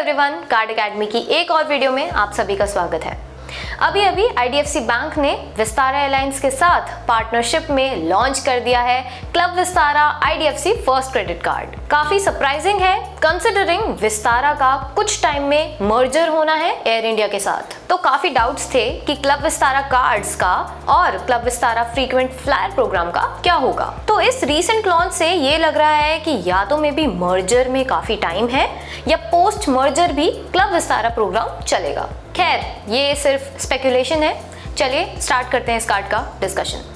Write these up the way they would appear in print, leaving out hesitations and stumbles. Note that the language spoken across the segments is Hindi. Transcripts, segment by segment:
एवरीवन, कार्ड एकेडमी की एक और वीडियो में आप सभी का स्वागत है। अभी आईडीएफसी बैंक ने विस्तारा एयरलाइंस के साथ पार्टनरशिप में लॉन्च कर दिया है club Vistara IDFC first credit card. काफी सरप्राइजिंग है कंसिडरिंग विस्तारा का कुछ टाइम में मर्जर होना है एयर इंडिया के साथ। तो काफी डाउट्स थे कि क्लब विस्तारा कार्ड्स का और club Vistara frequent flyer programme का क्या होगा। तो इस रीसेंट लॉन्च से ये लग रहा है कि या तो मे बी मर्जर में काफी टाइम है या पोस्ट मर्जर भी क्लब विस्तारा प्रोग्राम चलेगा। खैर, ये सिर्फ स्पेकुलेशन है। चलिए स्टार्ट करते हैं इस कार्ड का डिस्कशन।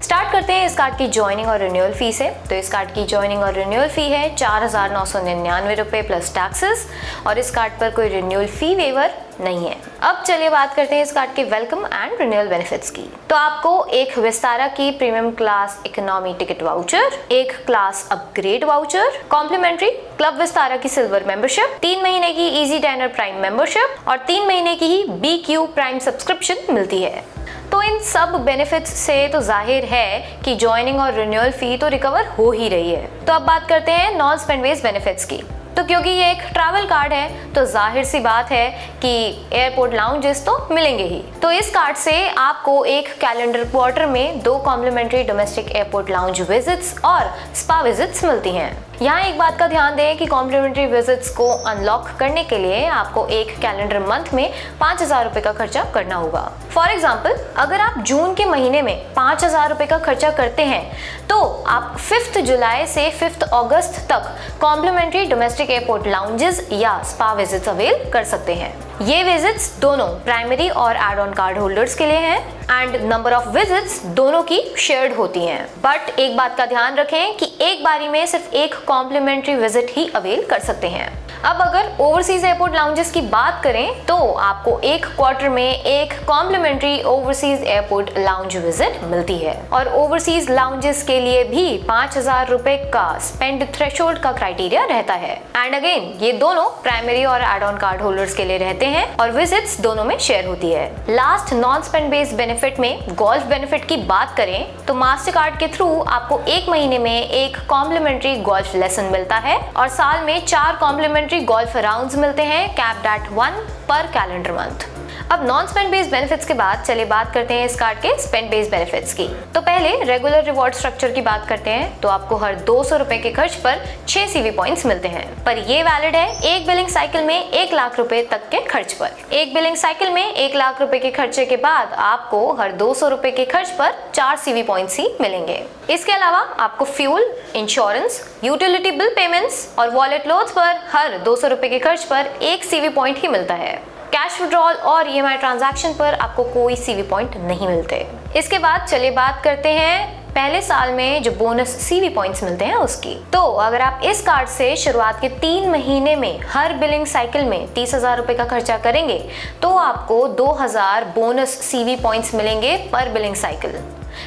स्टार्ट करते हैं इस कार्ड की ज्वाइनिंग और रिन्यूअल फी से। तो इस कार्ड की ज्वाइनिंग और रिन्यूअल फी है 4,999 रुपए प्लस टैक्सेस, और इस कार्ड पर कोई रिन्यूअल फी वेवर नहीं है। अब चलिए बात करते हैं इस कार्ड के वेलकम एंड रिन्यूअल बेनिफिट्स की। तो आपको एक विस्तारा की premium class economy ticket voucher, एक class upgrade voucher, complimentary club Vistara की सिल्वर मेंबरशिप, 3 महीने की इजी डाइनर प्राइम मेंबरशिप और 3 महीने की ही BQ प्राइम सब्सक्रिप्शन मिलती है। तो इन सब बेनिफिट्स से तो जाहिर है कि ज्वाइनिंग और रिन्यूअल फी तो रिकवर हो ही रही है। तो अब बात करते हैं नॉन स्पेंड बेस्ड बेनिफिट्स की। तो क्योंकि ये एक ट्रैवल कार्ड है तो जाहिर सी बात है कि एयरपोर्ट लाउंजेस तो मिलेंगे ही। तो इस कार्ड से आपको एक कैलेंडर क्वार्टर में 2 complimentary domestic airport lounge visits और स्पा विजिट्स मिलती हैं। यहाँ एक बात का ध्यान दें कि कॉम्प्लीमेंट्री विजिट्स को अनलॉक करने के लिए आपको एक कैलेंडर मंथ में 5,000 रुपए का खर्चा करना होगा। फॉर एग्जाम्पल, अगर आप जून के महीने में 5,000 रुपए का खर्चा करते हैं तो आप 5 जुलाई से 5 अगस्त तक कॉम्प्लीमेंट्री डोमेस्टिक एयरपोर्ट लाउंजेस या स्पा विजिट्स अवेल कर सकते हैं। ये विजिट्स दोनों प्राइमरी और एड ऑन कार्ड होल्डर्स के लिए हैं एंड नंबर ऑफ विजिट्स दोनों की शेयर्ड होती हैं। बट एक बात का ध्यान रखें कि एक बारी में सिर्फ एक कॉम्प्लीमेंट्री विजिट ही अवेल कर सकते हैं। अब अगर ओवरसीज एयरपोर्ट लाउंजेस की बात करें तो आपको एक क्वार्टर में एक complimentary overseas airport lounge visit मिलती है, और ओवरसीज लाउंजेस के लिए भी 5,000 रुपए का स्पेंड थ्रेशोल्ड का क्राइटेरिया रहता है। एंड अगेन ये दोनों प्राइमरी और एड ऑन कार्ड होल्डर्स के लिए रहते हैं और विजिट्स दोनों में शेयर होती है। Last non spend based benefit में गोल्फ बेनिफिट की बात करें तो मास्टर कार्ड के थ्रू आपको 1 महीने में एक कॉम्प्लीमेंट्री गोल्फ लेसन मिलता है और साल में 4 कॉम्प्लीमेंट्री गोल्फ राउंड्स मिलते हैं कैप्ड एट 1 पर कैलेंडर मंथ। अब नॉन स्पेंड बेस्ड बेनिफिट्स के बाद चलिए बात करते हैं इस कार्ड के स्पेंड बेस्ड बेनिफिट्स की। तो पहले रेगुलर रिवॉर्ड स्ट्रक्चर की बात करते हैं। तो आपको हर 200 रुपए के खर्च पर 6 CV पॉइंट्स मिलते हैं, पर ये वैलिड है एक बिलिंग साइकिल में 1 लाख रुपए तक के खर्च पर। एक बिलिंग साइकिल में 1 लाख रुपए के खर्चे के बाद आपको हर 200 रुपए के खर्च पर 4 CV पॉइंट्स ही मिलेंगे। इसके अलावा आपको fuel, insurance, utility bill payments और वॉलेट लोड्स पर हर 200 रुपए के खर्च पर 1 CV पॉइंट ही मिलता है। कैश विड्रॉल और EMI ट्रांजैक्शन पर आपको कोई CV पॉइंट नहीं मिलते। इसके बाद चलिए बात करते हैं पहले साल में जो बोनस CV पॉइंट्स मिलते हैं उसकी। तो अगर आप इस कार्ड से शुरुआत के 3 महीने में हर बिलिंग साइकिल में 30,000 रुपए का खर्चा करेंगे तो आपको 2,000 बोनस CV पॉइंट्स मिलेंगे पर बिलिंग साइकिल,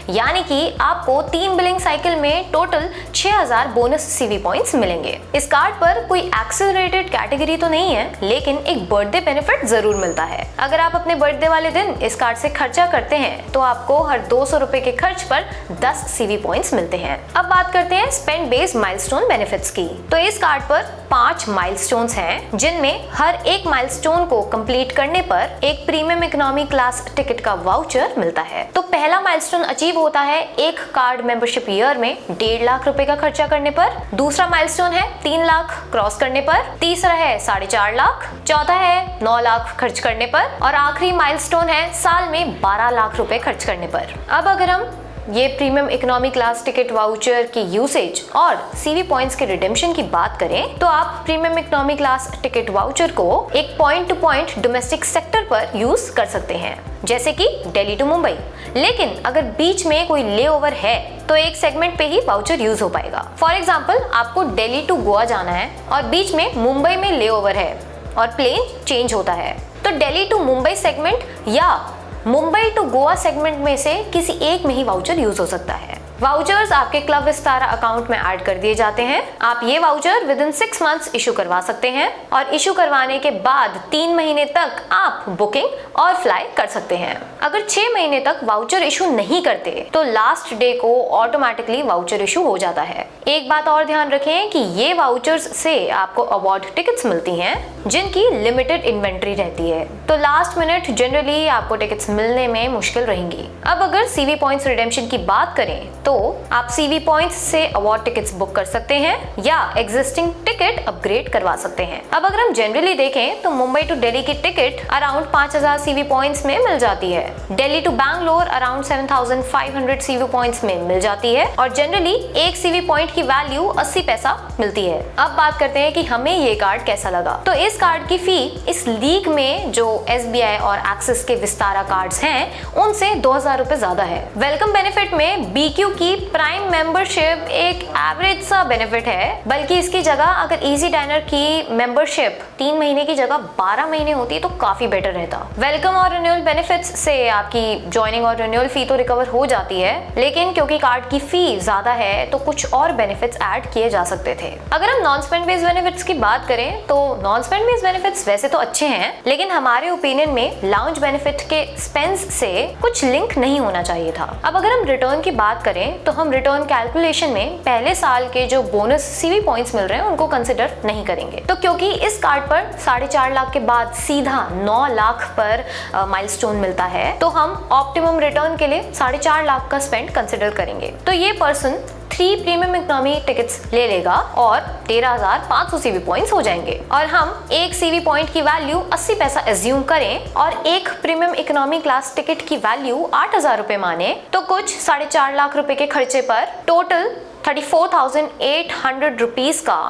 यानी कि आपको 3 बिलिंग साइकिल में टोटल 6,000 बोनस CV पॉइंट्स मिलेंगे। इस कार्ड पर कोई एक्सेलरेटेड कैटेगरी तो नहीं है, लेकिन एक बर्थडे बेनिफिट जरूर मिलता है। अगर आप अपने बर्थडे वाले दिन इस कार्ड से खर्चा करते हैं तो आपको हर 200 रुपए के खर्च पर 10 CV पॉइंट्स मिलते हैं। अब बात करते हैं स्पेंड बेस्ड माइलस्टोन बेनिफिट्स की। तो इस कार्ड पर 5 माइलस्टोन्स हैं, जिनमें हर एक माइलस्टोन को कंप्लीट करने पर एक प्रीमियम इकोनॉमी क्लास टिकट का वाउचर मिलता है। तो पहला माइलस्टोन अचीव होता है एक कार्ड मेंबरशिप ईयर में 1.5 लाख रुपए का खर्चा करने पर। दूसरा माइलस्टोन है 3 लाख क्रॉस करने पर। तीसरा है 4.5 लाख। चौथा है 9 लाख खर्च करने पर, और आखिरी माइलस्टोन है साल में 12 लाख रुपए खर्च करने पर। अब अगर हम ये premium economy class ticket voucher की यूसेज और CV पॉइंट्स के रिडेम्पशन की बात करें तो आप premium economy class ticket voucher को एक point two point domestic sector पर यूज कर सकते हैं, जैसे कि दिल्ली टू मुंबई। लेकिन अगर बीच में कोई लेओवर है तो एक सेगमेंट पे ही वाउचर यूज हो पाएगा। फॉर एग्जाम्पल, आपको दिल्ली टू गोवा जाना है और बीच में मुंबई में लेओवर है और प्लेन चेंज होता है, तो दिल्ली टू मुंबई सेगमेंट या मुंबई टू गोवा सेगमेंट में से किसी एक में ही वाउचर यूज हो सकता है। वाउचर्स आपके क्लब विस्तारा अकाउंट में ऐड कर दिए जाते हैं। आप ये voucher with in 6 months issue करवा सकते हैं और इशू करवाने के बाद 3 महीने तक आप बुकिंग और फ्लाई कर सकते हैं। अगर 6 महीने तक वाउचर इशू नहीं करते तो लास्ट डे को ऑटोमेटिकली वाउचर इशू हो जाता है। एक बात और ध्यान रखें कि ये वाउचर्स से आपको अवार्ड टिकट्स मिलती हैं जिनकी लिमिटेड इन्वेंट्री रहती है, तो लास्ट मिनट जनरली आपको टिकट्स मिलने में मुश्किल रहेंगी। अब अगर सीवी पॉइंट्स रिडेम्पशन की बात करें तो आप सीवी पॉइंट्स से अवार्ड टिकट्स बुक कर सकते हैं या एग्जिस्टिंग टिकट अपग्रेड करवा सकते हैं। अब अगर हम जनरली देखें तो मुंबई टू दिल्ली की टिकट अराउंड 5000 सीवी पॉइंट्स में मिल जाती है, Delhi to Bangalore around 7500 CV points में मिल जाती है और जनरली एक सीवी पॉइंट की वैल्यू 80 पैसा मिलती है। अब बात करते हैं कि हमें ये कार्ड कैसा लगा। तो इस कार्ड की फी इस लीग में जो SBI और एक्सिस के विस्तारा कार्ड्स हैं उनसे 2000 रुपए ज्यादा है। वेलकम बेनिफिट में BQ की प्राइम मेंबरशिप एक एवरेज सा बेनिफिट है, बल्कि इसकी जगह अगर इजी डाइनर की मेंबरशिप 3 महीने की जगह 12 महीने होती तो काफी बेटर रहता। वेलकम और रिन्यूअल बेनिफिट्स से आपकी ज्वाइनिंग और रिन्यूअल फी तो रिकवर हो जाती है, लेकिन क्योंकि कार्ड की फी ज्यादा है तो कुछ और बेनिफिट्स ऐड किए जा सकते थे। अगर हम नॉन स्पेंड बेस्ड बेनिफिट्स की बात करें तो नॉन स्पेंड बेस्ड बेनिफिट्स वैसे तो अच्छे हैं, लेकिन हमारे ओपिनियन में लाउंज बेनिफिट के स्पेंस से कुछ लिंक नहीं होना चाहिए था। अब अगर हम रिटर्न की बात करें तो हम रिटर्न कैलकुलेशन में पहले साल के जो बोनस सीवी पॉइंट्स मिल रहे हैं उनको कंसिडर नहीं करेंगे। तो क्योंकि इस कार्ड पर 4.5 लाख के बाद सीधा 9 लाख पर माइलस्टोन मिलता है, तो हम ऑप्टिमम रिटर्न के लिए 4.5 लाख का स्पेंड कंसिडर करेंगे। तो ये पर्सन 3 प्रीमियम इकोनॉमी टिकट्स ले लेगा और 13,500 सीवी पॉइंट्स हो जाएंगे। और हम एक सीवी पॉइंट की वैल्यू 80 पैसा एज्यूम करें और एक प्रीमियम इकोनॉमी क्लास टिकट की वैल्यू 8000 रुपए माने, तो कुछ 4.5 लाख रुपए के खर्चे पर टोटल 34,800 रुपीज का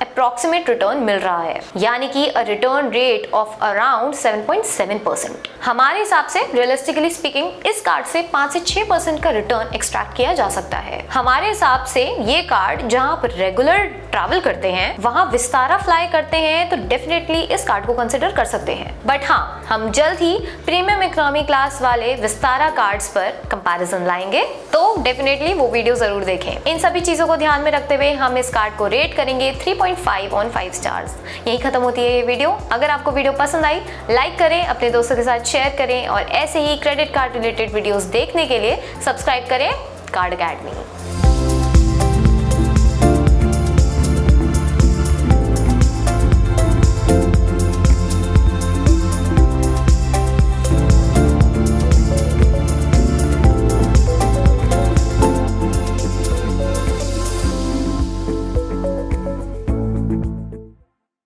अप्रॉक्सीमेट रिटर्न मिल रहा है, यानी कि अ रिटर्न रेट ऑफ अराउंड 7.7%। हमारे हिसाब से रियलिस्टिकली स्पीकिंग इस कार्ड से 5 से 6% का रिटर्न एक्सट्रैक्ट किया जा सकता है। हमारे हिसाब से ये कार्ड जहां आप रेगुलर ट्रैवल करते हैं, वहां विस्तारा फ्लाई करते हैं, तो डेफिनेटली इस कार्ड को कंसिडर कर सकते हैं। बट हाँ, हम जल्द ही प्रीमियम इकोनॉमी क्लास वाले विस्तारा कार्ड्स पर कंपैरिजन लाएंगे, तो डेफिनेटली वो वीडियो जरूर देखें। इन सभी चीजों को ध्यान में रखते हुए हम इस कार्ड को रेट करेंगे 3.5 ऑन 5 स्टार्स। यही खत्म होती है ये वीडियो। अगर आपको वीडियो पसंद आई, लाइक करें, अपने दोस्तों के साथ शेयर करें और ऐसे ही क्रेडिट कार्ड रिलेटेड वीडियोस देखने के लिए सब्सक्राइब करें कार्ड अकेडमी।